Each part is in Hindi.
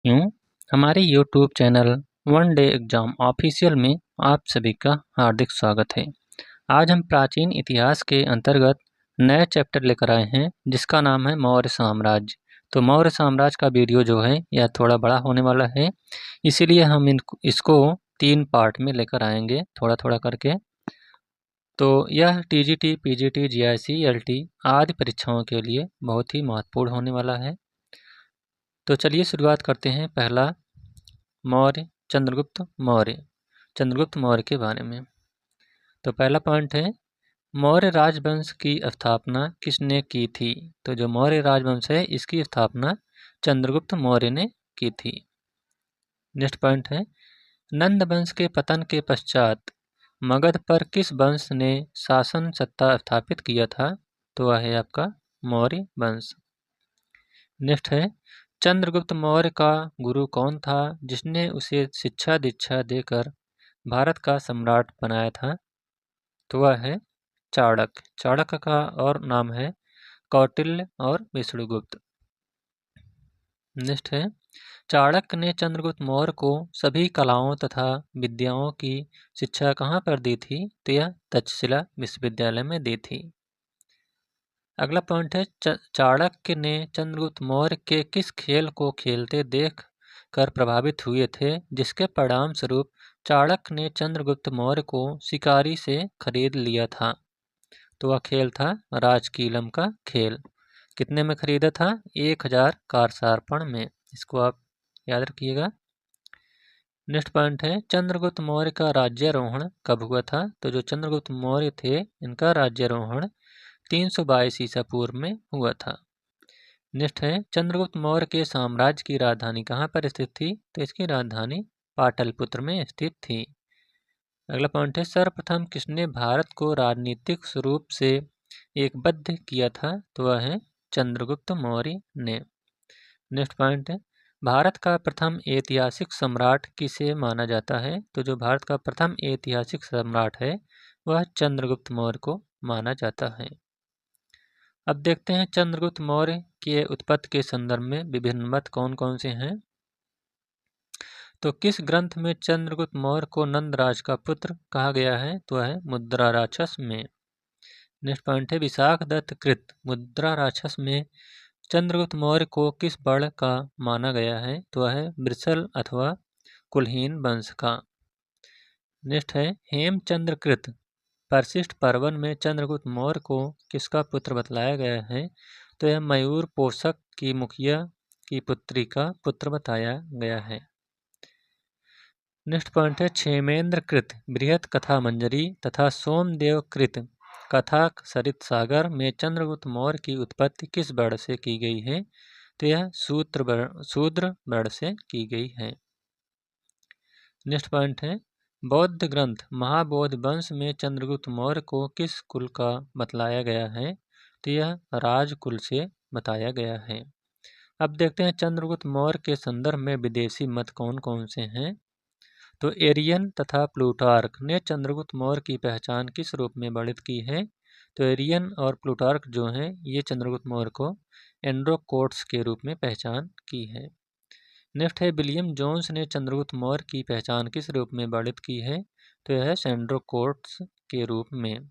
यूँ हमारे YouTube channel one day exam official में आप सभी का हार्दिक स्वागत है। आज हम प्राचीन इतिहास के अंतर्गत नए चैप्टर लेकर आए हैं जिसका नाम है मौर्य साम्राज्य। तो मौर्य साम्राज्य का वीडियो जो है यह थोड़ा बड़ा होने वाला है, इसीलिए हम इसको 3 पार्ट में लेकर आएंगे थोड़ा थोड़ा करके। तो यह टीजीटी, पीजीटी, जीआईसी, एलटी आदि परीक्षाओं के लिए बहुत ही महत्वपूर्ण होने वाला है। तो चलिए शुरुआत करते हैं। पहला, मौर्य चंद्रगुप्त मौर्य के बारे में। तो पहला पॉइंट है, मौर्य राजवंश की स्थापना किसने की थी? तो जो मौर्य राजवंश है इसकी स्थापना चंद्रगुप्त मौर्य ने की थी। नेक्स्ट पॉइंट है, नंद वंश के पतन के पश्चात मगध पर किस वंश ने शासन सत्ता स्थापित किया था? तो वह है आपका मौर्य वंश। नेक्स्ट है, चंद्रगुप्त मौर्य का गुरु कौन था जिसने उसे शिक्षा दीक्षा देकर भारत का सम्राट बनाया था? तो वह है चाणक्य। चाणक्य का और नाम है कौटिल्य और विष्णुगुप्त। नेक्स्ट है, चाणक्य ने चंद्रगुप्त मौर्य को सभी कलाओं तथा विद्याओं की शिक्षा कहाँ पर दी थी? तो यह तक्षशिला विश्वविद्यालय में दी थी। अगला पॉइंट है, चाणक्य ने चंद्रगुप्त मौर्य के किस खेल को खेलते देख कर प्रभावित हुए थे जिसके परिणाम स्वरूप चाणक्य ने चंद्रगुप्त मौर्य को शिकारी से खरीद लिया था? तो वह खेल था राजकीलम का खेल। कितने में खरीदा था? 1000 कारसार्पण में। इसको आप याद रखिएगा। नेक्स्ट पॉइंट है, चंद्रगुप्त मौर्य का राज्यारोहण कब हुआ था? तो जो चंद्रगुप्त मौर्य थे इनका राज्यारोहण 322 ईसा पूर्व में हुआ था। नेक्स्ट है, चंद्रगुप्त मौर्य के साम्राज्य की राजधानी कहाँ पर स्थित थी? तो इसकी राजधानी पाटलिपुत्र में स्थित थी। अगला पॉइंट है, सर्वप्रथम किसने भारत को राजनीतिक स्वरूप से एकबद्ध किया था? तो वह है चंद्रगुप्त मौर्य ने। नेक्स्ट पॉइंट है, भारत का प्रथम ऐतिहासिक सम्राट किसे माना जाता है? तो जो भारत का प्रथम ऐतिहासिक सम्राट है वह चंद्रगुप्त मौर्य को माना जाता है। अब देखते हैं चंद्रगुप्त मौर्य के उत्पत्ति के संदर्भ में विभिन्न मत कौन कौन से हैं। तो किस ग्रंथ में चंद्रगुप्त मौर्य को नंदराज का पुत्र कहा गया है? तो है मुद्रा राक्षस में। नेक्स्ट पॉइंट है, विशाख दत्त कृत मुद्रा राक्षस में चंद्रगुप्त मौर्य को किस वर्ण का माना गया है? तो है वृषल अथवा कुलहीन वंश का। नेक्स्ट है, हेमचंद्र कृत परिशिष्ट पर्वन में चंद्रगुप्त मौर्य को किसका पुत्र बतलाया गया है? तो यह मयूर पोषक की मुखिया की पुत्री का पुत्र बताया गया है। नेक्स्ट पॉइंट है, क्षेमेंद्र कृत बृहत कथा मंजरी तथा सोमदेव कृत कथा सरित सागर में चंद्रगुप्त मौर्य की उत्पत्ति किस वर्ण से की गई है? तो यह शूद्र वर्ण से की गई है। नेक्स्ट पॉइंट है, बौद्ध ग्रंथ महाबोधि वंश में चंद्रगुप्त मौर्य को किस कुल का बतलाया गया है? तो यह राजकुल से बताया गया है। अब देखते हैं चंद्रगुप्त मौर्य के संदर्भ में विदेशी मत कौन कौन से हैं। तो एरियन तथा प्लूटार्क ने चंद्रगुप्त मौर्य की पहचान किस रूप में वर्णित की है? तो एरियन और प्लूटार्क जो हैं ये चंद्रगुप्त मौर्य को एंड्रोकोट्स के रूप में पहचान की है। नेक्स्ट है, विलियम जोन्स ने चंद्रगुप्त मौर्य की पहचान किस रूप में वर्णित की है? तो यह है सेंड्रोकोट्स के रूप में।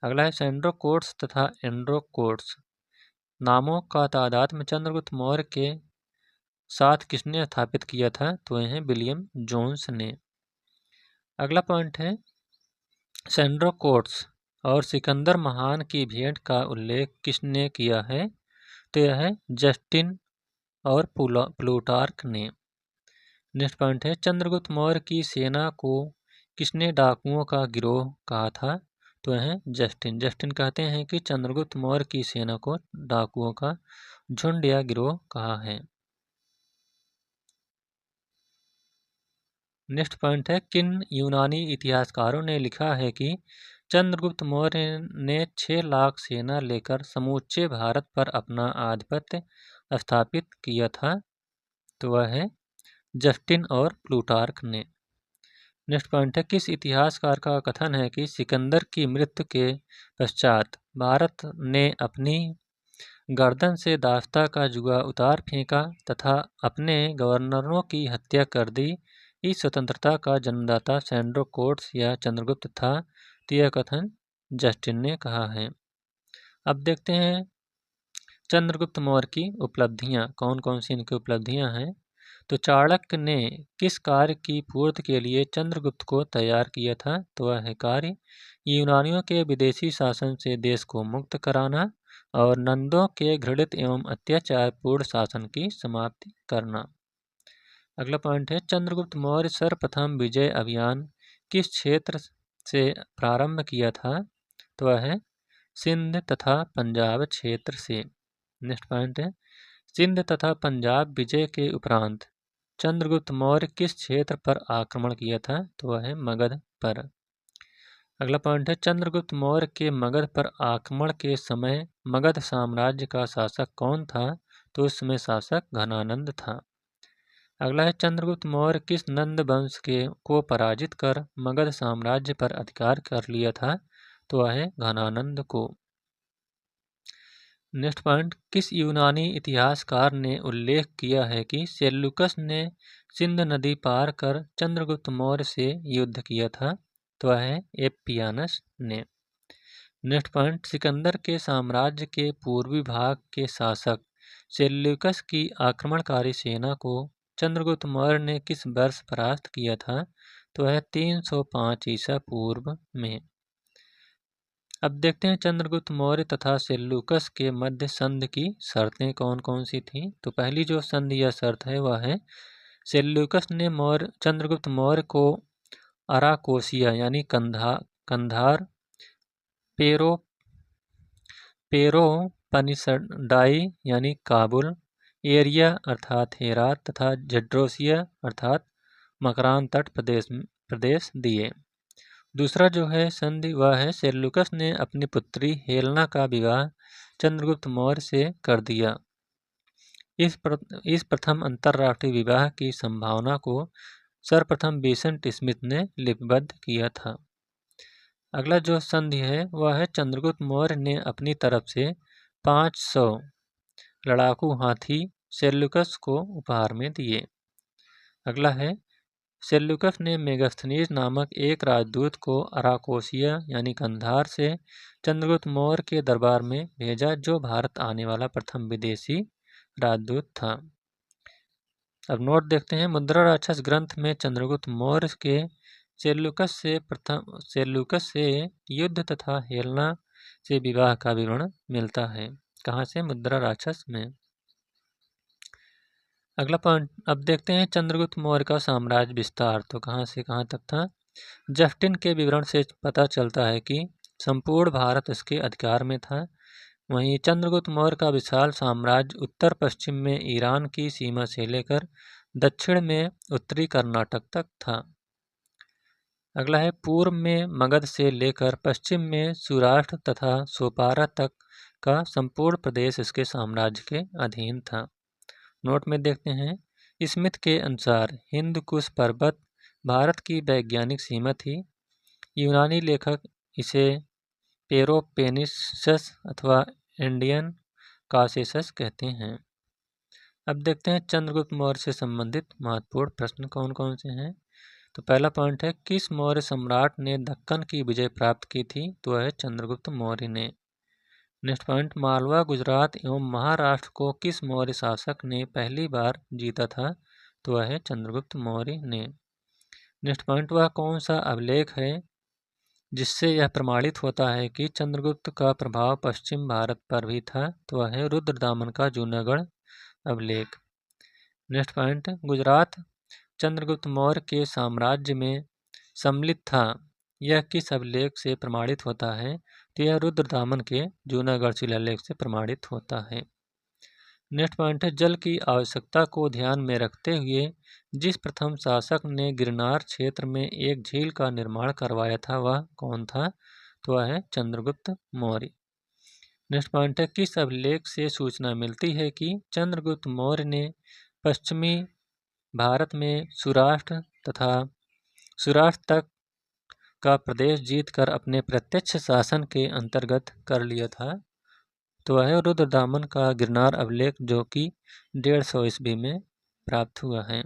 अगला है, सेंड्रोकोट्स तथा एंड्रोकोट्स नामों का तादाद में चंद्रगुप्त मौर्य के साथ किसने स्थापित किया था? तो यह है विलियम जोन्स ने। अगला पॉइंट है, सेंड्रोकोट्स और सिकंदर महान की भेंट का उल्लेख किसने किया है? तो यह है जस्टिन और प्लूटार्क ने। नेक्स्ट पॉइंट है, चंद्रगुप्त मौर्य की सेना को किसने डाकुओं का गिरोह कहा था? तो यह है जस्टिन। जस्टिन कहते हैं कि चंद्रगुप्त मौर्य की सेना को डाकुओं का झुंड या गिरोह कहा है। नेक्स्ट पॉइंट है, किन यूनानी इतिहासकारों ने लिखा है कि चंद्रगुप्त मौर्य ने 6 लाख सेना लेकर समूचे भारत पर अपना आधिपत्य स्थापित किया था? तो वह है जस्टिन और प्लूटार्क ने। नेक्स्ट पॉइंट है, किस इतिहासकार का कथन है कि सिकंदर की मृत्यु के पश्चात भारत ने अपनी गर्दन से दास्ता का जुआ उतार फेंका तथा अपने गवर्नरों की हत्या कर दी। इस स्वतंत्रता का जन्मदाता सैंड्रो कोट्स या चंद्रगुप्त था, तो यह कथन जस्टिन ने कहा है। अब देखते हैं चंद्रगुप्त मौर्य की उपलब्धियां, कौन कौन सी इनकी उपलब्धियां हैं। तो चाणक्य ने किस कार्य की पूर्ति के लिए चंद्रगुप्त को तैयार किया था, तो वह है कार्य यूनानियों के विदेशी शासन से देश को मुक्त कराना और नंदों के घृणित एवं अत्याचारपूर्ण शासन की समाप्ति करना। अगला पॉइंट है चंद्रगुप्त मौर्य सर्वप्रथम विजय अभियान किस क्षेत्र से प्रारंभ किया था, तो वह है सिंध तथा पंजाब क्षेत्र से। नेक्स्ट पॉइंट है सिंध तथा पंजाब विजय के उपरांत चंद्रगुप्त मौर्य किस क्षेत्र पर आक्रमण किया था, तो वह है मगध पर। अगला पॉइंट है चंद्रगुप्त मौर्य के मगध पर आक्रमण के समय मगध साम्राज्य का शासक कौन था, तो उस समय शासक घनानंद था। अगला है चंद्रगुप्त मौर्य किस नंद वंश को पराजित कर मगध साम्राज्य पर अधिकार कर लिया था, तो वह है घनानंद को। नेक्स्ट पॉइंट किस यूनानी इतिहासकार ने उल्लेख किया है कि सेल्यूकस ने सिंध नदी पार कर चंद्रगुप्त मौर्य से युद्ध किया था, तो वह है एप्पियानस ने। नेक्स्ट पॉइंट सिकंदर के साम्राज्य के पूर्वी भाग के शासक सेल्यूकस की आक्रमणकारी सेना को चंद्रगुप्त मौर्य ने किस वर्ष परास्त किया था, तो वह 305 ईसा पूर्व में। अब देखते हैं चंद्रगुप्त मौर्य तथा सेल्यूकस के मध्य संधि की शर्तें कौन कौन सी थीं। तो पहली जो संधि या शर्त है वह है सेल्यूकस ने चंद्रगुप्त मौर्य को अराकोसिया यानी कंधार, पेरोपनिसडाई यानी काबुल, एरिया अर्थात हेरात तथा जड्रोसिया अर्थात मकरान तट प्रदेश दिए। दूसरा जो है संधि वह है सेल्यूकस ने अपनी पुत्री हेलेना का विवाह चंद्रगुप्त मौर्य से कर दिया। इस प्रथम अंतर्राष्ट्रीय विवाह की संभावना को सर्वप्रथम बेसेंट स्मिथ ने लिपिबद्ध किया था। अगला जो संधि है वह है चंद्रगुप्त मौर्य ने अपनी तरफ से 500 लड़ाकू हाथी सेल्यूकस को उपहार में दिए। अगला है सेल्यूकस ने मेगास्थनीज नामक एक राजदूत को अराकोसिया यानी कंधार से चंद्रगुप्त मौर्य के दरबार में भेजा, जो भारत आने वाला प्रथम विदेशी राजदूत था। अब नोट देखते हैं मुद्रा राक्षस ग्रंथ में चंद्रगुप्त मौर्य के सेल्यूकस से युद्ध तथा हेलेना से विवाह का विवरण मिलता है। कहाँ से? मुद्रा राक्षस में। अगला पॉइंट अब देखते हैं चंद्रगुप्त मौर्य का साम्राज्य विस्तार तो कहाँ से कहाँ तक था। जस्टिन के विवरण से पता चलता है कि संपूर्ण भारत उसके अधिकार में था। वहीं चंद्रगुप्त मौर्य का विशाल साम्राज्य उत्तर पश्चिम में ईरान की सीमा से लेकर दक्षिण में उत्तरी कर्नाटक तक था। अगला है पूर्व में मगध से लेकर पश्चिम में सौराष्ट्र तथा सोपारा तक का संपूर्ण प्रदेश इसके साम्राज्य के अधीन था। नोट में देखते हैं स्मिथ के अनुसार हिंद कुश पर्वत भारत की वैज्ञानिक सीमा थी। यूनानी लेखक इसे पेरोपेनिसस अथवा इंडियन कासेसस कहते हैं। अब देखते हैं चंद्रगुप्त मौर्य से संबंधित महत्वपूर्ण प्रश्न कौन कौन से हैं। तो पहला पॉइंट है किस मौर्य सम्राट ने दक्कन की विजय प्राप्त की थी, तो वह है चंद्रगुप्त मौर्य ने। नेक्स्ट पॉइंट मालवा गुजरात एवं महाराष्ट्र को किस मौर्य शासक ने पहली बार जीता था, तो वह है चंद्रगुप्त मौर्य ने। नेक्स्ट पॉइंट वह कौन सा अभिलेख है जिससे यह प्रमाणित होता है कि चंद्रगुप्त का प्रभाव पश्चिम भारत पर भी था, तो वह है रुद्रदामन का जूनागढ़ अभिलेख। नेक्स्ट पॉइंट गुजरात चंद्रगुप्त मौर्य के साम्राज्य में सम्मिलित था, यह किस अभिलेख से प्रमाणित होता है, तो यह रुद्रदामन के जूनागढ़ शिलालेख से प्रमाणित होता है। नेक्स्ट पॉइंट है जल की आवश्यकता को ध्यान में रखते हुए जिस प्रथम शासक ने गिरनार क्षेत्र में एक झील का निर्माण करवाया था वह कौन था, तो वह है चंद्रगुप्त मौर्य। नेक्स्ट पॉइंट है किस अभिलेख से सूचना मिलती है कि चंद्रगुप्त मौर्य ने पश्चिमी भारत में सौराष्ट्र तक का प्रदेश जीतकर अपने प्रत्यक्ष शासन के अंतर्गत कर लिया था, तो वह रुद्रदामन का गिरनार अभिलेख जो कि 150 ईस्वी में प्राप्त हुआ है।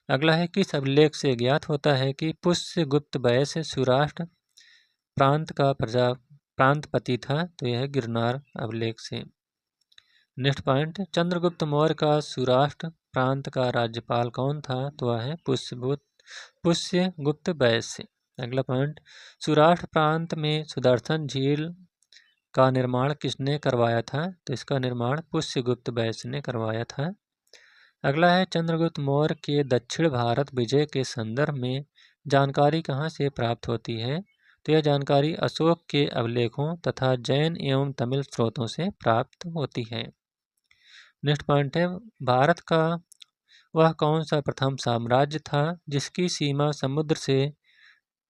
अगला है, किस अभिलेख से ज्ञात होता है कि पुष्यगुप्त वैश्य सौराष्ट्र प्रांत का प्रांतपति था? तो यह गिरनार अभिलेख से। नेक्स्ट पॉइंट, चंद्रगुप्त मौर्य का सौराष्ट्र प्रांत का राज्यपाल कौन था? तो वह है पुष्यगुप्त वैश्य। अगला पॉइंट, सौराष्ट्र प्रांत में सुदर्शन झील का निर्माण किसने करवाया था? तो इसका निर्माण पुष्यगुप्त वैश्य ने करवाया था। अगला है, चंद्रगुप्त मौर्य के दक्षिण भारत विजय के संदर्भ में जानकारी कहाँ से प्राप्त होती है? तो यह जानकारी अशोक के अभिलेखों तथा जैन एवं तमिल स्रोतों से प्राप्त होती है। नेक्स्ट पॉइंट है, भारत का वह कौन सा प्रथम साम्राज्य था जिसकी सीमा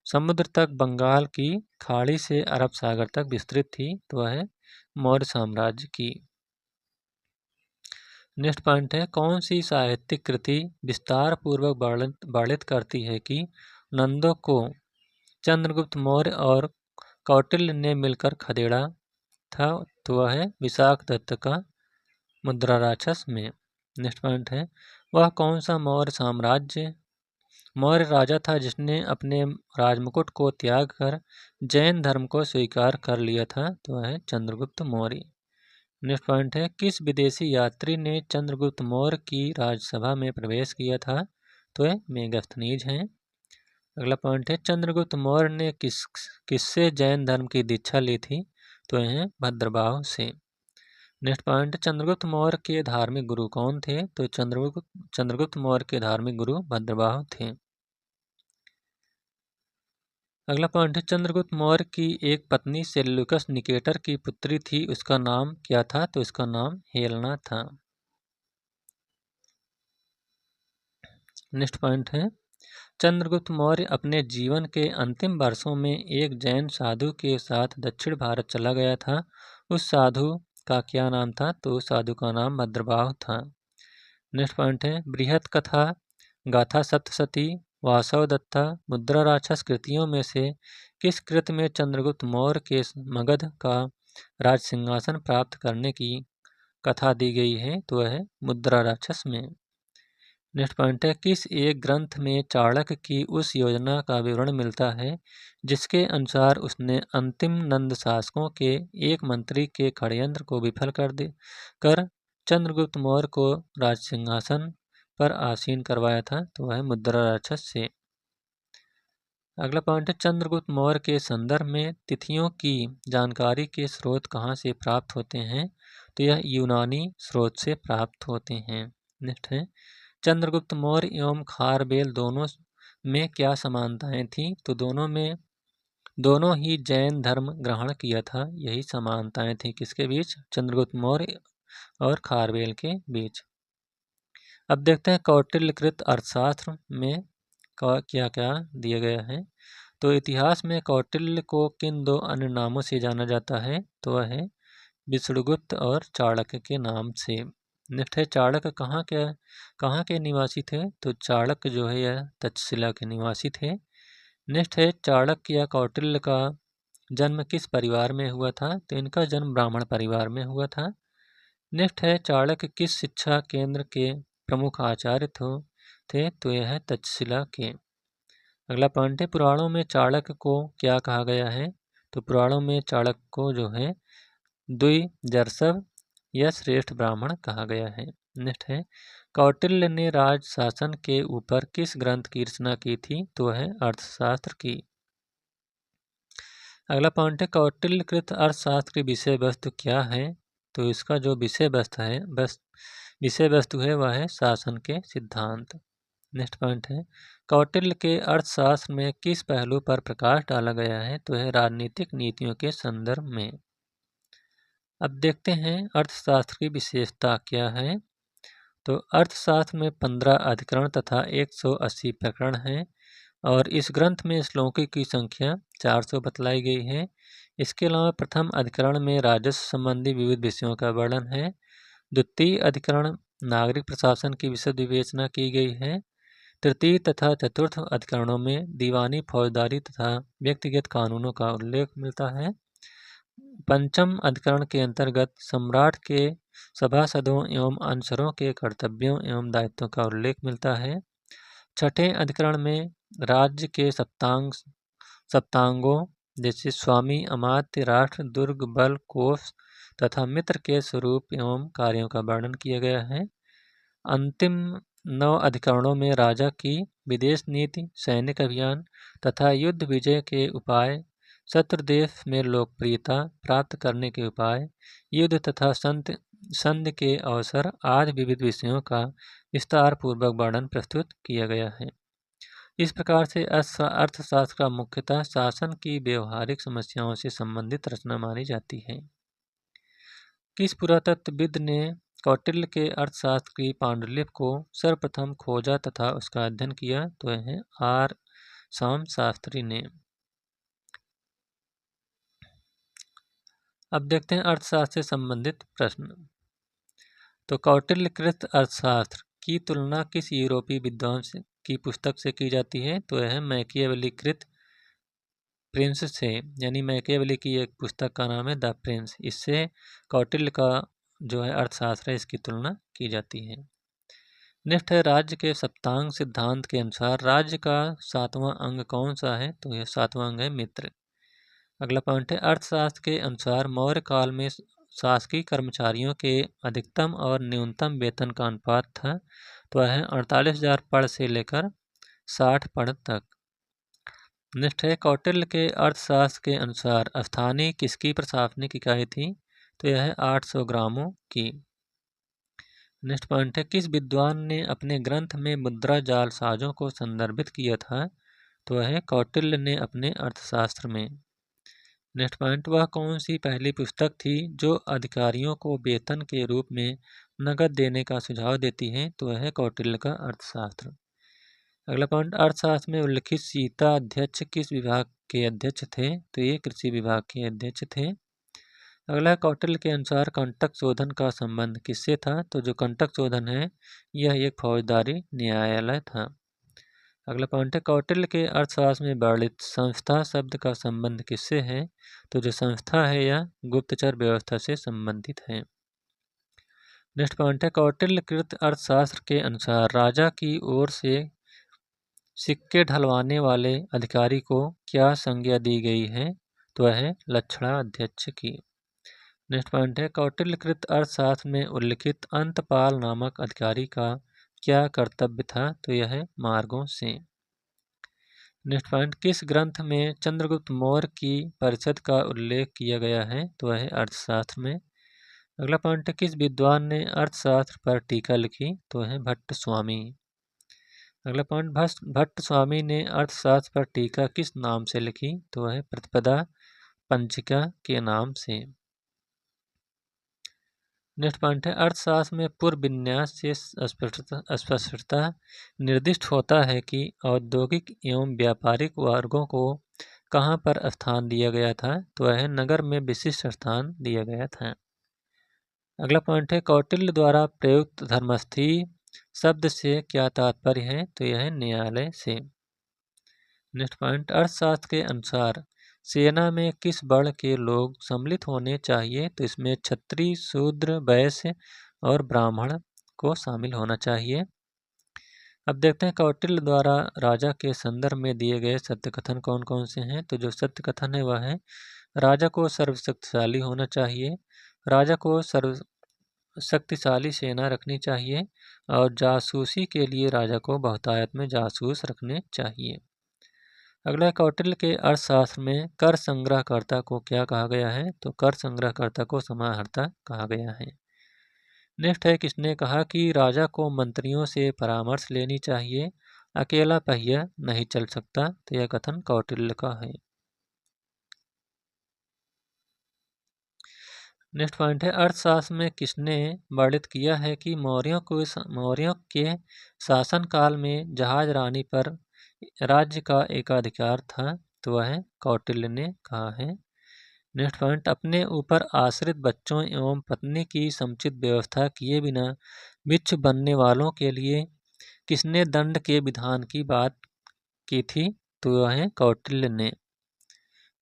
समुद्र तक बंगाल की खाड़ी से अरब सागर तक विस्तृत थी? तो वह है मौर्य साम्राज्य की। नेक्स्ट पॉइंट है, कौन सी साहित्यिक कृति विस्तार पूर्वक वर्णित करती है कि नंदों को चंद्रगुप्त मौर्य और कौटिल्य ने मिलकर खदेड़ा था? तो वह है विशाखदत्त का मुद्रा राक्षस में। नेक्स्ट पॉइंट है, वह कौन सा मौर्य राजा था जिसने अपने राजमुकुट को त्याग कर जैन धर्म को स्वीकार कर लिया था? तो वह है चंद्रगुप्त मौर्य। नेक्स्ट पॉइंट है, किस विदेशी यात्री ने चंद्रगुप्त मौर्य की राजसभा में प्रवेश किया था? तो यह मेगास्थनीज हैं। अगला पॉइंट है, चंद्रगुप्त मौर्य ने किससे जैन धर्म की दीक्षा ली थी? तो यह भद्रबाहु से। नेक्स्ट पॉइंट, चंद्रगुप्त मौर्य के धार्मिक गुरु कौन थे? तो चंद्रगुप्त मौर्य के धार्मिक गुरु भद्रबाहु थे। अगला पॉइंट है, चंद्रगुप्त मौर्य की एक पत्नी सेल्यूकस निकेटर की पुत्री थी, उसका नाम क्या था? तो इसका नाम हेलेना था। नेक्स्ट पॉइंट है, चंद्रगुप्त मौर्य अपने जीवन के अंतिम वर्षों में एक जैन साधु के साथ दक्षिण भारत चला गया था, उस साधु का क्या नाम था? तो साधु का नाम भद्रबाहु था। नेक्स्ट पॉइंट है, बृहत कथा, गाथा सप्तशती, वासवदत्ता, मुद्रा राक्षस कृतियों में से किस कृत में चंद्रगुप्त मौर्य के मगध का राज सिंहासन प्राप्त करने की कथा दी गई है? तो वह है मुद्रा राक्षस में। नेक्स्ट पॉइंट है, किस एक ग्रंथ में चाणक्य की उस योजना का विवरण मिलता है जिसके अनुसार उसने अंतिम नंद शासकों के एक मंत्री के षड्यंत्र को विफल कर चंद्रगुप्त मौर्य को राज सिंहासन पर आसीन करवाया था? तो वह मुद्रा राक्षस से। अगला पॉइंट है, चंद्रगुप्त मौर्य के संदर्भ में तिथियों की जानकारी के स्रोत कहाँ से प्राप्त होते हैं? तो यह यूनानी स्रोत से प्राप्त होते हैं। नेक्स्ट है, चंद्रगुप्त मौर्य एवं खारवेल दोनों में क्या समानताएं थीं? तो दोनों ही जैन धर्म ग्रहण किया था, यही समानताएं थीं किसके बीच? चंद्रगुप्त मौर्य और खारवेल के बीच। अब देखते हैं कौटिल्यकृत अर्थशास्त्र में क्या क्या दिया गया है। तो इतिहास में कौटिल्य को किन दो अन्य नामों से जाना जाता है? तो वह है विष्णुगुप्त और चाणक्य के नाम से। नेक्स्ट है, चाणक्य कहाँ के निवासी थे? तो चाणक्य जो है यह तक्षशिला के निवासी थे। नेक्स्ट है, चाणक्य या कौटिल्य का जन्म किस परिवार में हुआ था? तो इनका जन्म ब्राह्मण परिवार में हुआ था। नेक्स्ट है, चाणक्य किस शिक्षा केंद्र के प्रमुख आचार्य थे? तो यह है तक्षशिला के। अगला पॉइंट है, पुराणों में चाणक्य को क्या कहा गया है? तो पुराणों में चाणक्य को जो है द्विजर्षभ या श्रेष्ठ ब्राह्मण कहा गया है। नेक्स्ट है, कौटिल्य ने राज शासन के ऊपर किस ग्रंथ की रचना की थी? तो है अर्थशास्त्र की। अगला पॉइंट है, कौटिल्यकृत अर्थशास्त्र की विषय वस्तु क्या है? तो इसका जो विषय वस्तु है वह है शासन के सिद्धांत। नेक्स्ट पॉइंट है, कौटिल्य के अर्थशास्त्र में किस पहलू पर प्रकाश डाला गया है? तो है राजनीतिक नीतियों के संदर्भ में। अब देखते हैं अर्थशास्त्र की विशेषता क्या है। तो अर्थशास्त्र में 15 अधिकरण तथा 180 प्रकरण हैं और इस ग्रंथ में श्लोकों की संख्या 400 बतलाई गई है। इसके अलावा प्रथम अधिकरण में राजस्व संबंधी विविध विषयों का वर्णन है। द्वितीय अधिकरण नागरिक प्रशासन की विशद विवेचना की गई है। तृतीय तथा चतुर्थ अधिकरणों में दीवानी फौजदारी तथा व्यक्तिगत कानूनों का उल्लेख मिलता है। पंचम अधिकरण के अंतर्गत सम्राट के सभासदों एवं अनुचरों के कर्तव्यों एवं दायित्वों का उल्लेख मिलता है। छठे अधिकरण में राज्य के सप्तांगों जैसे स्वामी, अमात्य, राष्ट्र, दुर्ग, बल, कोष तथा मित्र के स्वरूप एवं कार्यों का वर्णन किया गया है। अंतिम 9 अधिकरणों में राजा की विदेश नीति, सैनिक अभियान तथा युद्ध विजय के उपाय, शत्रु देश में लोकप्रियता प्राप्त करने के उपाय, युद्ध तथा संधि के अवसर आदि विविध विषयों का विस्तार पूर्वक वर्णन प्रस्तुत किया गया है। इस प्रकार से अर्थशास्त्र का मुख्यतः शासन की व्यवहारिक समस्याओं से संबंधित रचना मानी जाती है। किस पुरातत्वविद ने कौटिल्य के अर्थशास्त्र की पांडुलिपि को सर्वप्रथम खोजा तथा उसका अध्ययन किया? तो है आर शाम शास्त्री ने। अब देखते हैं अर्थशास्त्र से संबंधित प्रश्न। तो कौटिल्यकृत अर्थशास्त्र की तुलना किस यूरोपीय विद्वान की पुस्तक से की जाती है? तो यह मैकियावेलीकृत प्रिंस से, यानी मैकियावेली की एक पुस्तक का नाम है द प्रिंस। इससे कौटिल्य का जो है अर्थशास्त्र है, इसकी तुलना की जाती है। नेक्स्ट है राज्य के सप्तांग सिद्धांत के अनुसार राज्य का 7वां अंग कौन सा है? तो यह 7वां अंग है मित्र। अगला पॉइंट है अर्थशास्त्र के अनुसार मौर्य काल में शासकीय कर्मचारियों के अधिकतम और न्यूनतम वेतन का अनुपात था। तो वह है 48,000 पड़ से लेकर 60 पड़ तक। नेक्स्ट है कौटिल्य के अर्थशास्त्र के अनुसार स्थानीय किसकी प्रशासनिक इकाई थी? तो यह है 800 ग्रामों की। नेक्स्ट पॉइंट है किस विद्वान ने अपने ग्रंथ में मुद्रा जाल साजों को संदर्भित किया था? तो वह है कौटिल्य ने अपने अर्थशास्त्र में। नेक्स्ट पॉइंट वह कौन सी पहली पुस्तक थी जो अधिकारियों को वेतन के रूप में नकद देने का सुझाव देती है? तो वह है कौटिल्य का अर्थशास्त्र। अगला पॉइंट अर्थशास्त्र में उल्लिखित सीता अध्यक्ष किस विभाग के अध्यक्ष थे? तो ये कृषि विभाग के अध्यक्ष थे। अगला कौटिल्य के अनुसार कंटक शोधन का संबंध किससे था? तो जो कंटक शोधन है यह एक फौजदारी न्यायालय था। अगला पॉइंट है कौटिल्य के अर्थशास्त्र में वर्णित संस्था शब्द का संबंध किससे है? तो जो संस्था है यह गुप्तचर व्यवस्था से संबंधित है। नेक्स्ट पॉइंट है कौटिल्यकृत अर्थशास्त्र के अनुसार राजा की ओर से सिक्के ढलवाने वाले अधिकारी को क्या संज्ञा दी गई है? तो वह है लक्षणाध्यक्ष की। नेक्स्ट पॉइंट है कौटिल्यकृत अर्थशास्त्र में उल्लिखित अंतपाल नामक अधिकारी का क्या कर्तव्य था? तो यह है मार्गों से। नेक्स्ट पॉइंट किस ग्रंथ में चंद्रगुप्त मौर्य की परिषद का उल्लेख किया गया है? तो वह है अर्थशास्त्र में। अगला पॉइंट है किस विद्वान ने अर्थशास्त्र पर टीका लिखी? तो है भट्ट स्वामी। अगला पॉइंट भट्ट स्वामी ने अर्थशास्त्र पर टीका किस नाम से लिखी? तो वह है प्रतिपदा पंचिका के नाम से। नेक्स्ट पॉइंट है अर्थशास्त्र में पूर्व विन्यास से स्पष्टता निर्दिष्ट होता है कि औद्योगिक एवं व्यापारिक वर्गों को कहाँ पर स्थान दिया गया था? तो वह नगर में विशिष्ट स्थान दिया गया था। अगला पॉइंट है कौटिल्य द्वारा प्रयुक्त धर्मस्थी शब्द से क्या तात्पर्य है? तो यह है न्यायालय से। नेक्स्ट पॉइंट अर्थशास्त्र के अनुसार सेना में किस वर्ण के लोग सम्मिलित होने चाहिए? तो इसमें क्षत्रिय, शूद्र, वैश्य और ब्राह्मण को शामिल होना चाहिए। अब देखते हैं कौटिल्य द्वारा राजा के संदर्भ में दिए गए सत्य कथन कौन कौन से हैं। तो जो सत्य कथन है वह है राजा को सर्वशक्तिशाली होना चाहिए, राजा को सर्वशक्तिशाली सेना रखनी चाहिए और जासूसी के लिए राजा को बहुतायत में जासूस रखने चाहिए। अगला कौटिल्य के अर्थशास्त्र में कर संग्रहकर्ता को क्या कहा गया है? तो कर संग्रहकर्ता को समाहर्ता कहा गया है। नेक्स्ट है किसने कहा कि राजा को मंत्रियों से परामर्श लेनी चाहिए, अकेला पहिया नहीं चल सकता? तो यह कथन कौटिल्य का है। नेक्स्ट पॉइंट है अर्थशास्त्र में किसने वर्णित किया है कि मौर्यों के शासनकाल में जहाज रानी पर राज्य का एकाधिकार था? तो वह कौटिल्य ने कहा है। नेक्स्ट पॉइंट अपने ऊपर आश्रित बच्चों एवं पत्नी की समुचित व्यवस्था किए बिना बिच्छु बनने वालों के लिए किसने दंड के विधान की बात की थी? तो वह कौटिल्य ने।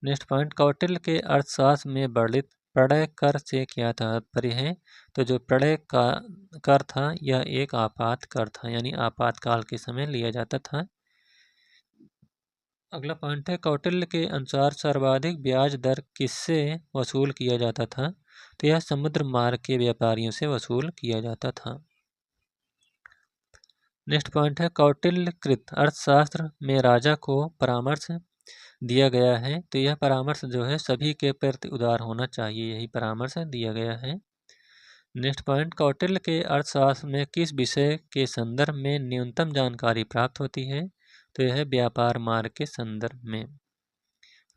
नेक्स्ट पॉइंट, कौटिल्य के अर्थशास्त्र में वर्णित प्रलय कर से क्या तात्पर्य है? तो जो प्रलय का कर था यह एक आपात कर था, यानी आपातकाल के समय लिया जाता था। अगला पॉइंट है, कौटिल्य के अनुसार सर्वाधिक ब्याज दर किससे वसूल किया जाता था? तो यह समुद्र मार्ग के व्यापारियों से वसूल किया जाता था। नेक्स्ट पॉइंट है, कौटिल्यकृत अर्थशास्त्र में राजा को परामर्श दिया गया है, तो यह परामर्श जो है सभी के प्रति उदार होना चाहिए, यही परामर्श दिया गया है। नेक्स्ट पॉइंट, कौटिल्य के अर्थशास्त्र में किस विषय के संदर्भ में न्यूनतम जानकारी प्राप्त होती है? तो यह व्यापार मार्ग के संदर्भ में।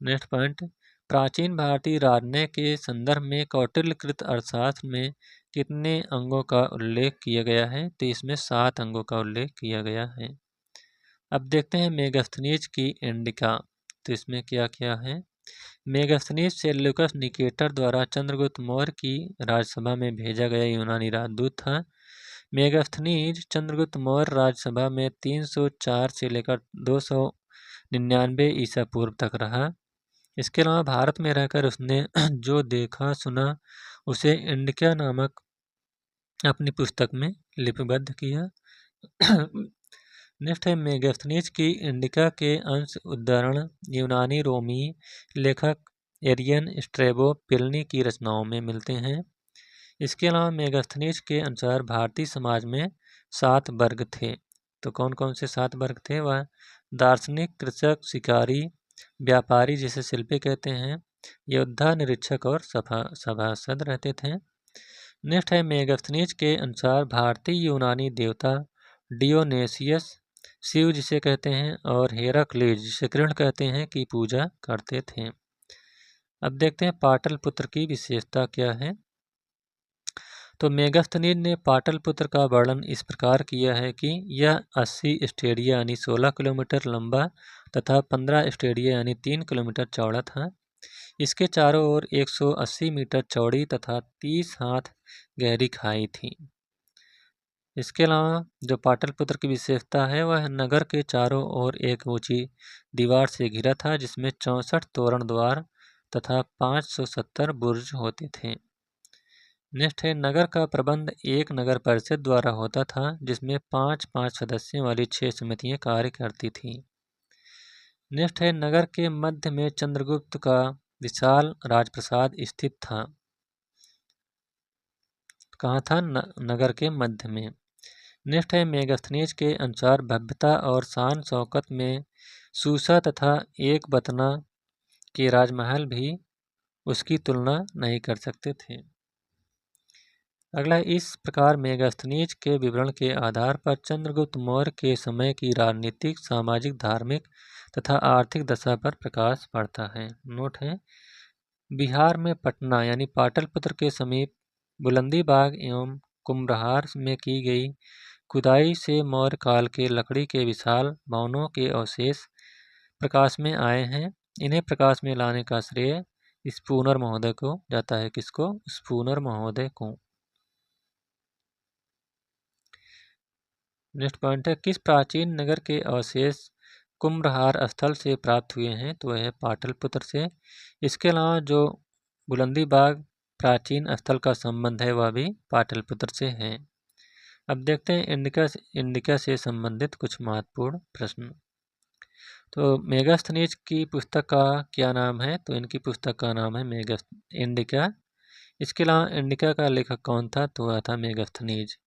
नेक्स्ट पॉइंट, प्राचीन भारतीय राजनय के संदर्भ में कौटिल्यकृत अर्थशास्त्र में कितने अंगों का उल्लेख किया गया है? तो इसमें 7 अंगों का उल्लेख किया गया है। अब देखते हैं मेगास्थनीज की इंडिका, तो इसमें क्या क्या है। मेगास्थनीज सेल्यूकस निकेटर द्वारा चंद्रगुप्त मौर्य की राजसभा में भेजा गया यूनानी राजदूत था। मेगास्थनीज चंद्रगुप्त मौर्य राजसभा में 304 से लेकर 299 ईसा पूर्व तक रहा। इसके अलावा भारत में रहकर उसने जो देखा सुना उसे इंडिका नामक अपनी पुस्तक में लिपिबद्ध किया। नेक्स्ट है, मेगास्थनीज की इंडिका के अंश उद्धरण यूनानी रोमी लेखक एरियन स्ट्रैबो पिलनी की रचनाओं में मिलते हैं। इसके अलावा मेगास्थनीज के अनुसार भारतीय समाज में 7 वर्ग थे। तो कौन कौन से 7 वर्ग थे? वह दार्शनिक, कृषक, शिकारी, व्यापारी जिसे शिल्पी कहते हैं, योद्धा, निरीक्षक और सभासद रहते थे। नेक्स्ट है, मेगास्थनीज के अनुसार भारतीय यूनानी देवता डियोनेसियस शिव जिसे कहते हैं और हेराक्लीज जिसे कृष्ण कहते हैं की पूजा करते थे। अब देखते हैं पाटलिपुत्र की विशेषता क्या है। तो मेगास्थनीज ने पाटलिपुत्र का वर्णन इस प्रकार किया है कि यह 80 स्टेडिया यानी 16 किलोमीटर लंबा तथा 15 स्टेडिया यानी 3 किलोमीटर चौड़ा था। इसके चारों ओर 180 मीटर चौड़ी तथा 30 हाथ गहरी खाई थी। इसके अलावा जो पाटलिपुत्र की विशेषता है वह नगर के चारों ओर एक ऊंची दीवार से घिरा था जिसमें 64 तोरण द्वार तथा 570 बुर्ज होते थे। नेक्स्ट है, नगर का प्रबंध एक नगर परिषद द्वारा होता था जिसमें 5-5 सदस्यों वाली 6 समितियां कार्य करती थीं। नेक्स्ट है, नगर के मध्य में चंद्रगुप्त का विशाल राजप्रासाद स्थित था। कहाँ था? नगर के मध्य में। नेक्स्ट है, मेगास्थनीज के अनुसार भव्यता और शान शौकत में सूसा तथा एक बतना के राजमहल भी उसकी तुलना नहीं कर सकते थे। अगला, इस प्रकार मेगास्थनीज के विवरण के आधार पर चंद्रगुप्त मौर्य के समय की राजनीतिक, सामाजिक, धार्मिक तथा आर्थिक दशा पर प्रकाश पड़ता है। नोट है, बिहार में पटना यानी पाटलिपुत्र के समीप बुलंदीबाग एवं कुम्भरहार में की गई खुदाई से मौर्य काल के लकड़ी के विशाल भवनों के अवशेष प्रकाश में आए हैं। इन्हें प्रकाश में लाने का श्रेय स्पूनर महोदय को जाता है। किसको? स्पूनर महोदय को। नेक्स्ट पॉइंट है, किस प्राचीन नगर के अवशेष कुम्भरहार स्थल से प्राप्त हुए हैं? तो वह है पाटलिपुत्र से। इसके अलावा जो बुलंदीबाग प्राचीन स्थल का संबंध है वह भी पाटलिपुत्र से है। अब देखते हैं इंडिका से संबंधित कुछ महत्वपूर्ण प्रश्न। तो मेगास्थनीज की पुस्तक का क्या नाम है? तो इनकी पुस्तक का नाम है इंडिका। इसके अलावा इंडिका का लेखक कौन था? तो वह था मेगास्थनीज।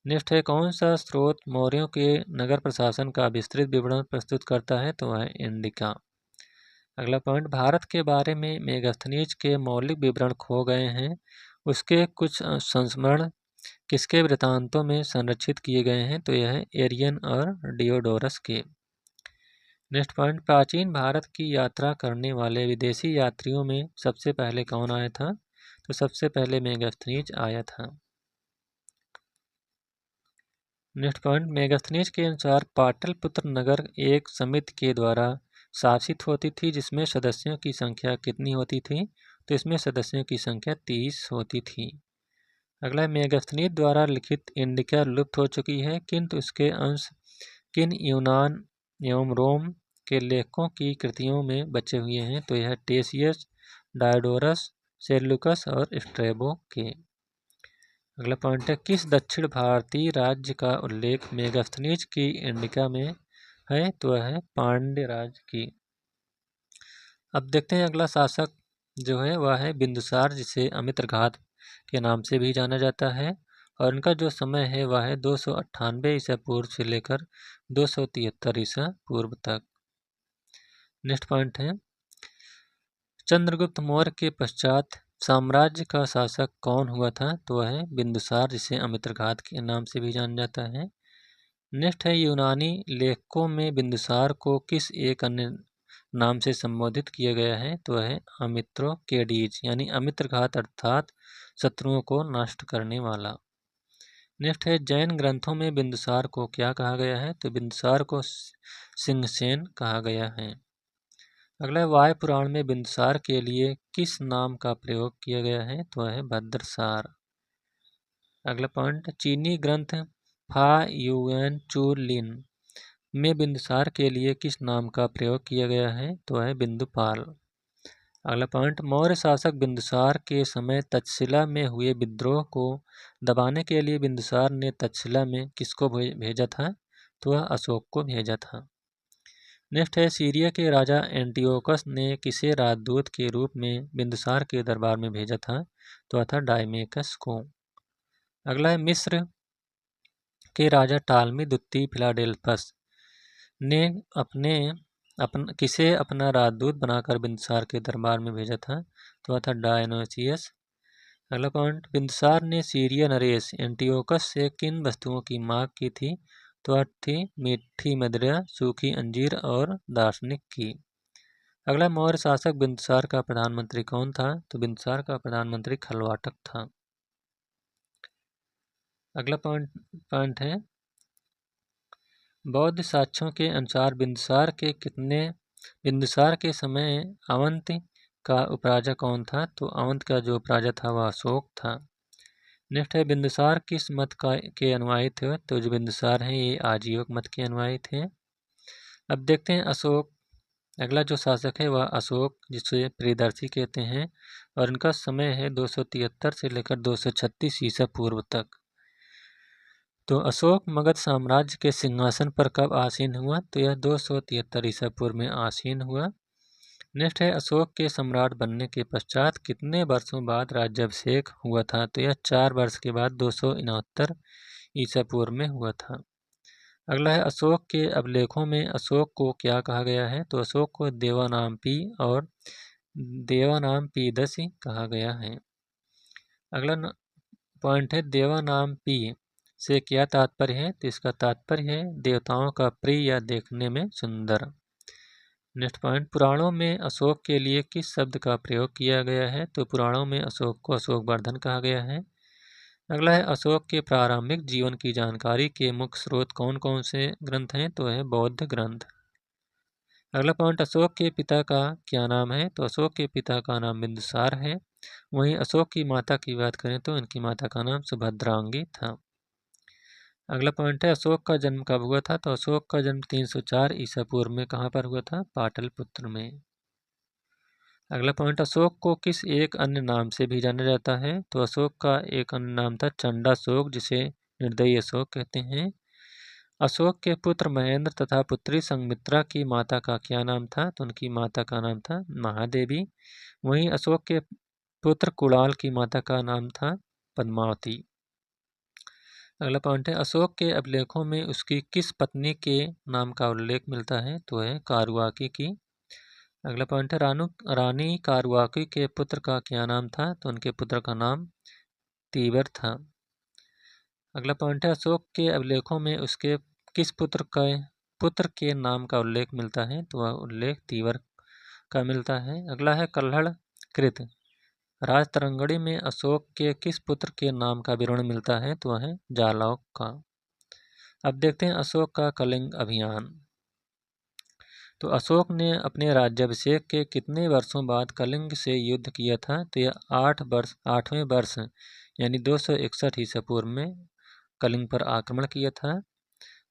नेक्स्ट है, कौन सा स्रोत मौर्यों के नगर प्रशासन का विस्तृत विवरण प्रस्तुत करता है? तो वह है इंडिका। अगला पॉइंट, भारत के बारे में मेगास्थनीज के मौलिक विवरण खो गए हैं, उसके कुछ संस्मरण किसके वृत्तांतों में संरक्षित किए गए हैं? तो यह है एरियन और डियोडोरस के। नेक्स्ट पॉइंट, प्राचीन भारत की यात्रा करने वाले विदेशी यात्रियों में सबसे पहले कौन आया था? तो सबसे पहले मेगास्थनीज आया था। नेक्स्ट पॉइंट, मेगास्थनीज के अनुसार पाटलिपुत्र नगर एक समिति के द्वारा शासित होती थी जिसमें सदस्यों की संख्या कितनी होती थी? तो इसमें सदस्यों की संख्या 30 होती थी। अगला, मेगास्थनीज द्वारा लिखित इंडिका लुप्त हो चुकी है किंतु इसके अंश किन यूनान एवं रोम के लेखकों की कृतियों में बचे हुए हैं? तो यह टेसियस, डायोडोरस, सेल्यूकस और स्ट्रैबो के। अगला पॉइंट है, किस दक्षिण भारतीय राज्य का उल्लेख मेगास्थनीज की इंडिका में है? तो वह है पांड्य राज्य की। अब देखते हैं अगला शासक जो है वह है बिंदुसार, जिसे अमित्रघात के नाम से भी जाना जाता है, और इनका जो समय है वह है 298 ईसा पूर्व से लेकर 273 ईसा पूर्व तक। नेक्स्ट पॉइंट है, चंद्रगुप्त मौर्य के पश्चात साम्राज्य का शासक कौन हुआ था? तो वह है बिंदुसार, जिसे अमित्रघात के नाम से भी जाना जाता है। नेक्स्ट है, यूनानी लेखकों में बिंदुसार को किस एक अन्य नाम से संबोधित किया गया है? तो वह है अमित्रोकेडीज, यानी अमित्रघात अर्थात शत्रुओं को नष्ट करने वाला। नेक्स्ट है, जैन ग्रंथों में बिंदुसार को क्या कहा गया है? तो बिंदुसार को सिंहसेन कहा गया है। अगला है, वायु पुराण में बिंदुसार के लिए किस नाम का प्रयोग किया गया है? तो वह है भद्रसार। अगला पॉइंट, चीनी ग्रंथ फा युएन चू लिन में बिंदुसार के लिए किस नाम का प्रयोग किया गया है? तो वह है बिंदुपाल। अगला पॉइंट, मौर्य शासक बिंदुसार के समय तक्षशिला में हुए विद्रोह को दबाने के लिए बिंदुसार ने तक्षशिला में किसको भेजा था? तो वह अशोक को भेजा था। नेक्स्ट है, सीरिया के राजा एंटियोकस ने किसे राजदूत के रूप में बिंदुसार के दरबार में भेजा था? तो वह था डायमेकस को। अगला है, मिस्र के राजा टालमी द्वितीय फिलाडेल्फस ने किसे अपना राजदूत बनाकर बिंदुसार के दरबार में भेजा था? तो वह था डायनोसियस। अगला पॉइंट, बिंदुसार ने सीरिया नरेश एंटियोकस से किन वस्तुओं की मांग की थी? तो वह थी मीठी मदिरा, सूखी अंजीर और दार्शनिक की। अगला, मौर्य शासक बिंदुसार का प्रधानमंत्री कौन था? तो बिंदुसार का प्रधानमंत्री खलवाटक था। अगला पॉइंट है, बौद्ध साक्ष्यों के अनुसार बिंदुसार के समय अवंत का उपराजा कौन था? तो अवंत का जो उपराजा था वह अशोक था। नेक्स्ट है, बिंदुसार किस मत के अनुयायी थे? तो जो बिंदुसार हैं ये आजीवक मत के अनुयायी थे। अब देखते हैं अशोक। अगला जो शासक है वह अशोक, जिसे प्रियदर्शी कहते हैं, और इनका समय है 273 से लेकर 236 ईसा पूर्व तक। तो अशोक मगध साम्राज्य के सिंहासन पर कब आसीन हुआ? तो यह 273 ईसा पूर्व में आसीन हुआ। नेक्स्ट है, अशोक के सम्राट बनने के पश्चात कितने वर्षों बाद राज्याभिषेक हुआ था? तो यह 4 वर्ष के बाद 269 ईसा पूर्व में हुआ था। अगला है, अशोक के अभिलेखों में अशोक को क्या कहा गया है? तो अशोक को देवानाम्पी और देवानाम्पीदसी कहा गया है। अगला पॉइंट है, देवानाम्पी से क्या तात्पर्य है? तो इसका तात्पर्य है देवताओं का प्रिय या देखने में सुंदर। नेक्स्ट पॉइंट, पुराणों में अशोक के लिए किस शब्द का प्रयोग किया गया है? तो पुराणों में अशोक को अशोकवर्धन कहा गया है। अगला है, अशोक के प्रारंभिक जीवन की जानकारी के मुख्य स्रोत कौन कौन से ग्रंथ हैं? तो है बौद्ध ग्रंथ। अगला पॉइंट, अशोक के पिता का क्या नाम है? तो अशोक के पिता का नाम बिंदुसार है। वहीं अशोक की माता की बात करें तो इनकी माता का नाम सुभद्रांगी था। अगला पॉइंट है, अशोक का जन्म कब हुआ था? तो अशोक का जन्म 304 ईसा पूर्व में कहाँ पर हुआ था? पाटलिपुत्र में। अगला पॉइंट, अशोक को किस एक अन्य नाम से भी जाना जाता है? तो अशोक का एक अन्य नाम था चंडाशोक, जिसे निर्दयी अशोक कहते हैं। अशोक के पुत्र महेंद्र तथा पुत्री संघमित्रा की माता का क्या नाम था? तो उनकी माता का नाम था महादेवी। वहीं अशोक के पुत्र कुणाल की माता का नाम था पद्मावती। अगला पॉइंट है, अशोक के अभिलेखों में उसकी किस पत्नी के नाम का उल्लेख मिलता है? तो है कारुआकी की। अगला पॉइंट है, रानी कारुआकी के पुत्र का क्या नाम था? तो उनके पुत्र का नाम तीवर था। अगला पॉइंट है, अशोक के अभिलेखों में उसके किस पुत्र के नाम का उल्लेख मिलता है? तो वह उल्लेख तीवर का मिलता है। अगला है, कल्हड़ कृत राजतरंगड़ी में अशोक के किस पुत्र के नाम का विवरण मिलता है? तो वह है जालौक का। अब देखते हैं अशोक का कलिंग अभियान। तो अशोक ने अपने राज्याभिषेक के कितने वर्षों बाद कलिंग से युद्ध किया था? तो यह 8वें वर्ष यानी 261 ईसा पूर्व में कलिंग पर आक्रमण किया था।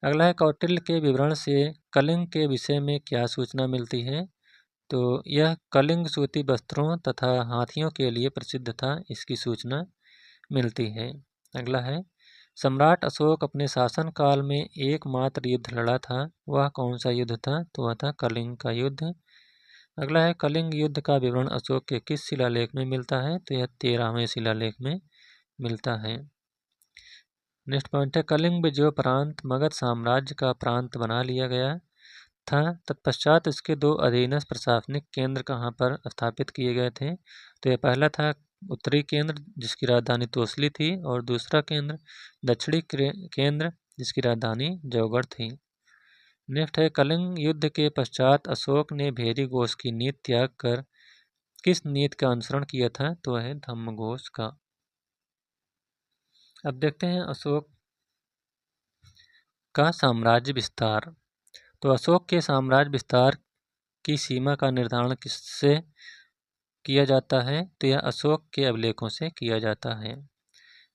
अगला है कौटिल्य के विवरण से कलिंग के विषय में क्या सूचना मिलती है। तो यह कलिंग सूती वस्त्रों तथा हाथियों के लिए प्रसिद्ध था, इसकी सूचना मिलती है। अगला है सम्राट अशोक अपने शासनकाल में एकमात्र युद्ध लड़ा था, वह कौन सा युद्ध था। तो वह था कलिंग का युद्ध। अगला है कलिंग युद्ध का विवरण अशोक के किस शिलालेख में मिलता है। तो यह 13वें शिलालेख में मिलता है। नेक्स्ट पॉइंट है कलिंग विजयोपरांत मगध साम्राज्य का प्रांत बना लिया गया था। तत्पश्चात इसके दो अधीनस्थ प्रशासनिक केंद्र कहाँ पर स्थापित किए गए थे। तो यह पहला था उत्तरी केंद्र जिसकी राजधानी तोसली थी, और दूसरा केंद्र दक्षिणी केंद्र जिसकी राजधानी जौगढ़ थी। नेक्स्ट है कलिंग युद्ध के पश्चात अशोक ने भेरी घोष की नीति त्याग कर किस नीति का अनुसरण किया था। तो वह है धम्मघोष का। अब देखते हैं अशोक का साम्राज्य विस्तार। तो अशोक के साम्राज्य विस्तार की सीमा का निर्धारण किससे किया जाता है। तो यह अशोक के अभिलेखों से किया जाता है।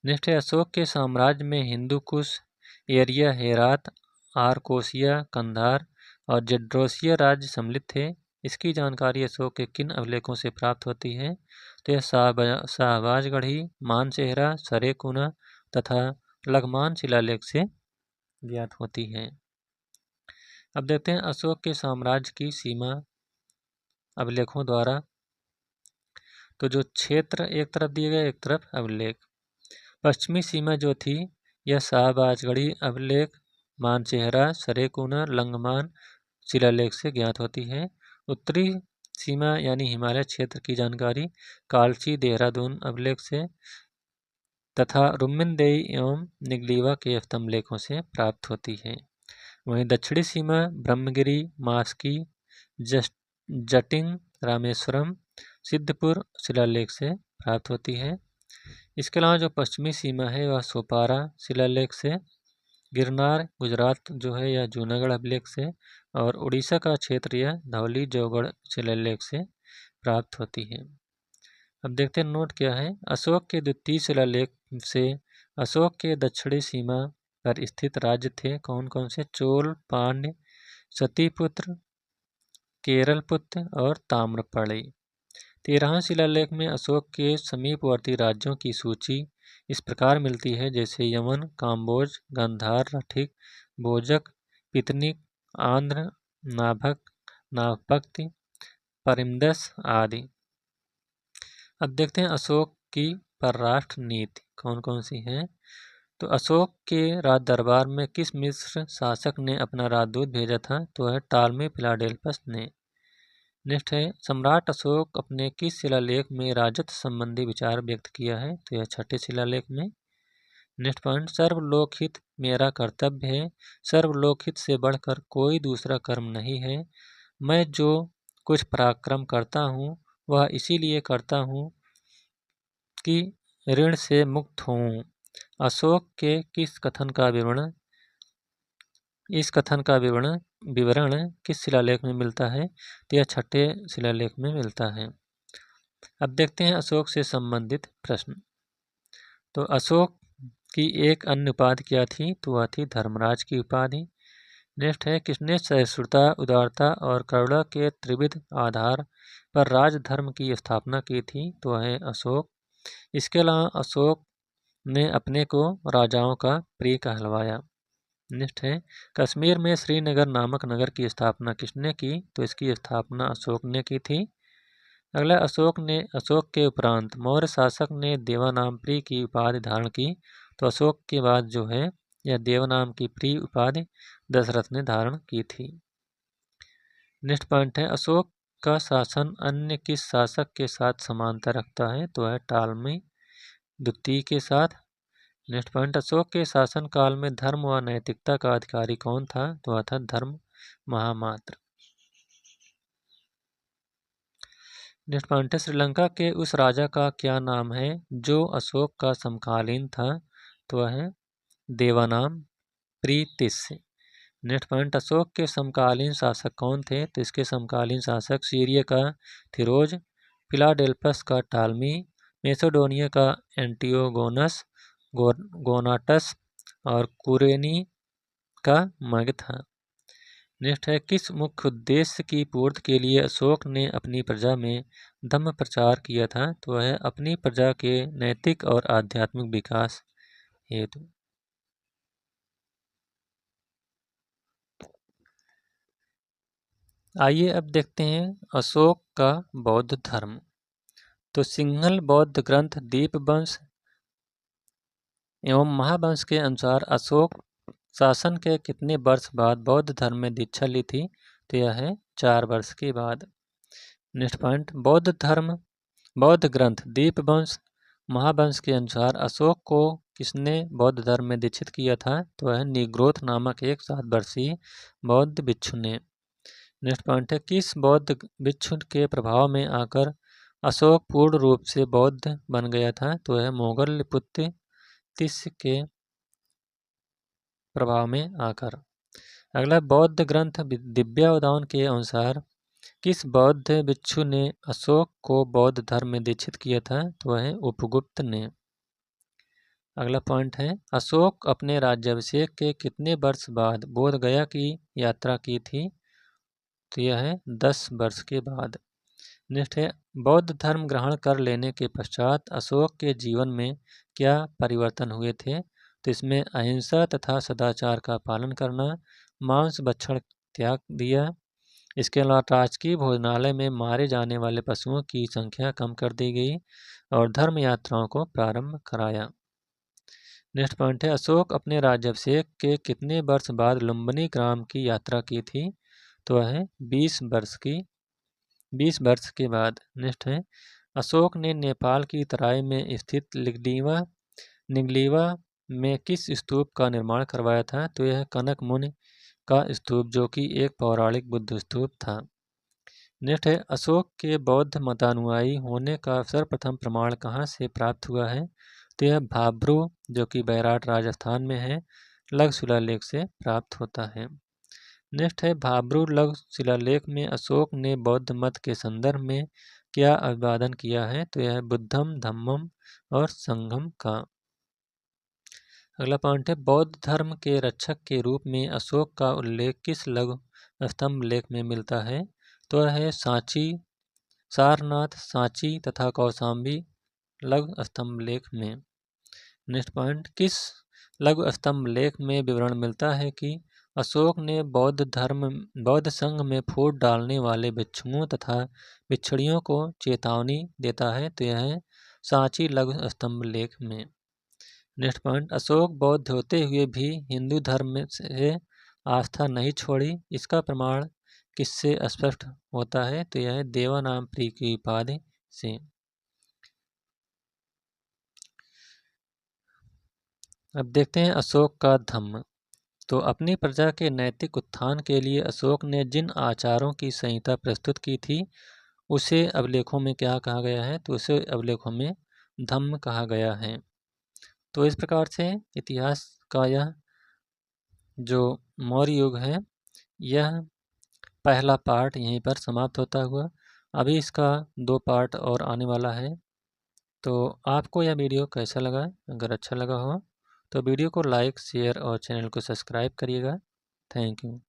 नेक्स्ट है अशोक के साम्राज्य में हिंदू कुश, एरिया, हेरात, आरकोसिया, कंधार और जड्रोसिया राज्य सम्मिलित थे। इसकी जानकारी अशोक के किन अभिलेखों से प्राप्त होती है। तो यह शाहबाजगढ़ी, मानसेहरा, सरेकुना तथा लघमान शिलालेख से ज्ञात होती है। अब देखते हैं अशोक के साम्राज्य की सीमा अभिलेखों द्वारा। तो जो क्षेत्र एक तरफ दिए गए, एक तरफ अभिलेख। पश्चिमी सीमा जो थी यह शाहबाजगढ़ी अभिलेख, मानसेहरा, सरेकुना, लंगमान शिलालेख से ज्ञात होती है। उत्तरी सीमा यानी हिमालय क्षेत्र की जानकारी कालची, देहरादून अभिलेख से तथा रुम्मिनदेई एवं निगलीवा के स्तंभलेखों से प्राप्त होती है। वहीं दक्षिणी सीमा ब्रह्मगिरी, मास्की, जटिंग, रामेश्वरम, सिद्धपुर शिलालेख से प्राप्त होती है। इसके अलावा जो पश्चिमी सीमा है वह सोपारा शिलालेख से, गिरनार गुजरात जो है यह जूनागढ़ अभिलेख से, और उड़ीसा का क्षेत्र यह धौली जौगढ़ शिलालेख से प्राप्त होती है। अब देखते हैं नोट क्या है। अशोक के द्वितीय शिलालेख से अशोक के दक्षिणी सीमा पर स्थित राज्य थे कौन कौन से। चोल, पांड्य, सतीपुत्र, केरलपुत्र और ताम्रपड़ि। 13वें शिलालेख में अशोक के समीपवर्ती राज्यों की सूची इस प्रकार मिलती है जैसे यमन, काम्बोज, गांधार, रठिक, भोजक, पितनिक, आंध्र, नाभक, नागपक्ति, परिमदस आदि। अब देखते हैं अशोक की परराष्ट्र नीति कौन कौन सी है। तो अशोक के राज दरबार में किस मिस्र शासक ने अपना राजदूत भेजा था। तो है टालमी फिलाडेल्फस ने। नेक्स्ट है सम्राट अशोक अपने किस शिलालेख में राजत्व संबंधी विचार व्यक्त किया है। तो यह 6ठे शिलालेख में। नेक्स्ट पॉइंट सर्वलोकहित मेरा कर्तव्य है, सर्वलोकहित से बढ़कर कोई दूसरा कर्म नहीं है। मैं जो कुछ पराक्रम करता हूँ वह इसीलिए करता हूँ कि ऋण से मुक्त हूँ। अशोक के किस कथन का विवरण इस कथन का विवरण किस शिलालेख में मिलता है। तो यह 6ठे शिलालेख में मिलता है। अब देखते हैं अशोक से संबंधित प्रश्न। तो अशोक की एक अन्य उपाधि क्या थी। तो वह थी धर्मराज की उपाधि। नेक्स्ट है किसने सहिष्णुता, उदारता और करुणा के त्रिविध आधार पर राजधर्म की स्थापना की थी। तो वह है अशोक। इसके अलावा अशोक ने अपने को राजाओं का प्रिय कहलवाया। नेक्स्ट है कश्मीर में श्रीनगर नामक नगर की स्थापना किसने की। तो इसकी स्थापना अशोक ने की थी। अगला अशोक के उपरांत मौर्य शासक ने देवानामप्री की उपाधि धारण की। तो अशोक के बाद जो है यह देवनाम की प्री उपाधि दशरथ ने धारण की थी। नेक्स्ट पॉइंट है अशोक का शासन अन्य किस शासक के साथ समानता रखता है। तो है टालमी द्वितीय के साथ। नेक्स्ट पॉइंट अशोक के शासन काल में धर्म व नैतिकता का अधिकारी कौन था। तो वह था धर्म महामात्र। नेक्स्ट पॉइंट है श्रीलंका के उस राजा का क्या नाम है जो अशोक का समकालीन था। तो वह है देवानाम प्रीतिश। नेक्स्ट पॉइंट अशोक के समकालीन शासक कौन थे। तो इसके समकालीन शासक सीरिया का थिरोज, फिलाडेल्फस का टालमी, मेसोडोनिया का एंटियोगोनस, गोनाटस और कुरेनी का मार्ग था। नेक्स्ट है, किस मुख्य उद्देश्य की पूर्ति के लिए अशोक ने अपनी प्रजा में धम्म प्रचार किया था? तो वह अपनी प्रजा के नैतिक और आध्यात्मिक विकास हेतु। आइए अब देखते हैं अशोक का बौद्ध धर्म। तो सिंहल बौद्ध ग्रंथ दीपवंश एवं महावंश के अनुसार अशोक शासन के कितने वर्ष बाद बौद्ध धर्म में दीक्षा ली थी? तो यह है 4 वर्ष के बाद। नेक्स्ट पॉइंट, बौद्ध ग्रंथ दीपवंश महावंश के अनुसार अशोक को किसने बौद्ध धर्म में दीक्षित किया था? तो वह निग्रोध नामक एक 7 वर्षीय बौद्ध भिक्षु ने। नेक्स्ट पॉइंट है, किस बौद्ध भिक्षु के प्रभाव में आकर अशोक पूर्ण रूप से बौद्ध बन गया था? तो वह मोगलपुत्र तिस्य के प्रभाव में आकर। अगला, बौद्ध ग्रंथ दिव्यावदान के अनुसार किस बौद्ध भिक्षु ने अशोक को बौद्ध धर्म में दीक्षित किया था? तो वह उपगुप्त ने। अगला पॉइंट है, अशोक अपने राज्याभिषेक के कितने वर्ष बाद बोध गया की यात्रा की थी? तो यह है 10 वर्ष के बाद। नेक्स्ट है, बौद्ध धर्म ग्रहण कर लेने के पश्चात अशोक के जीवन में क्या परिवर्तन हुए थे? तो इसमें अहिंसा तथा सदाचार का पालन करना, मांस भक्षण त्याग दिया। इसके अलावा राजकीय भोजनालय में मारे जाने वाले पशुओं की संख्या कम कर दी गई और धर्म यात्राओं को प्रारंभ कराया। नेक्स्ट पॉइंट है, अशोक अपने राज्याभिषेक के कितने वर्ष बाद लुम्बिनी ग्राम की यात्रा की थी? तो वह है 20 वर्ष के बाद। नेक्स्ट है, अशोक ने नेपाल की तराई में स्थित निगलीवा में किस स्तूप का निर्माण करवाया था? तो यह कनक मुनि का स्तूप, जो कि एक पौराणिक बुद्ध स्तूप था। नेक्स्ट है, अशोक के बौद्ध मतानुयायी होने का सर्वप्रथम प्रमाण कहाँ से प्राप्त हुआ है? तो यह भाब्रू, जो कि बैराट राजस्थान में है, लघु शिलालेख से प्राप्त होता है। नेक्स्ट है, भाब्रू लघु शिलालेख में अशोक ने बौद्ध मत के संदर्भ में क्या अभिवादन किया है? तो यह बुद्धम, धम्मम और संघम का। अगला पॉइंट है, बौद्ध धर्म के रक्षक के रूप में अशोक का उल्लेख किस लघु स्तंभ लेख में मिलता है? तो है सांची, सारनाथ, सांची तथा कौशाम्बी लघु स्तंभ लेख में। नेक्स्ट पॉइंट, किस लघु स्तंभ लेख में विवरण मिलता है कि अशोक ने बौद्ध संघ में फूट डालने वाले भिक्षुओं तथा भिक्षुणियों को चेतावनी देता है? तो यह है सांची लघु स्तंभ लेख में। नेक्स्ट पॉइंट, अशोक बौद्ध होते हुए भी हिंदू धर्म से आस्था नहीं छोड़ी, इसका प्रमाण किससे स्पष्ट होता है? तो यह देवानामप्रिय की उपाधि से। अब देखते हैं अशोक का धम्म। तो अपनी प्रजा के नैतिक उत्थान के लिए अशोक ने जिन आचारों की संहिता प्रस्तुत की थी, उसे अभिलेखों में क्या कहा गया है? तो उसे अभिलेखों में धम्म कहा गया है। तो इस प्रकार से इतिहास का यह जो मौर्य युग है, यह पहला पार्ट यहीं पर समाप्त होता हुआ, अभी इसका 2 पार्ट और आने वाला है। तो आपको यह वीडियो कैसा लगा? अगर अच्छा लगा हो तो वीडियो को लाइक, शेयर और चैनल को सब्सक्राइब करिएगा। Thank you.